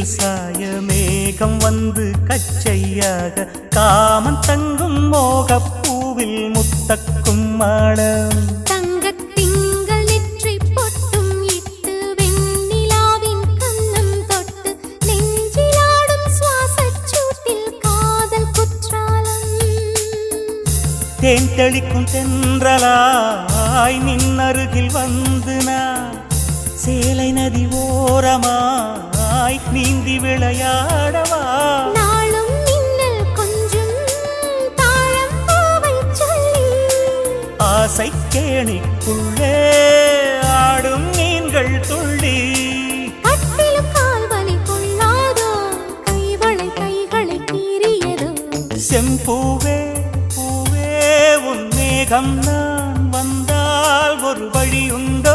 விழிகளில் சாய மேகம் வந்து கச்சையாக காமன் தங்கும் மோகப் பூவில் முத்தக்கும் மாடம் தங்கத்திங்கள் நெற்றி பொட்டும் இட்டு வெண்ணிலாவின் கன்னம் தொட்டு நெஞ்சிலாடும் சுவாசச் சூட்டில் காதல் குற்றாலம் தேன் தெளிக்கும் தென்றலாய் நின்னருகில் வந்து நான் சேலை நதி ஓரமாய் நீந்தி விளையாடவா நாளும் மின்னல் கொஞ்சம் தாழம் பூவை சொல்லி ஆசை கேணிக்குள்ளே ஆடும் மீன்கள் துள்ளி கட்டிலும் கால்வலி கொள்ளாதோ கைகளை கீறியதோ செம்பூவே பூவே உன் மேகம் நான் வந்தால் ஒரு வழி உண்டோ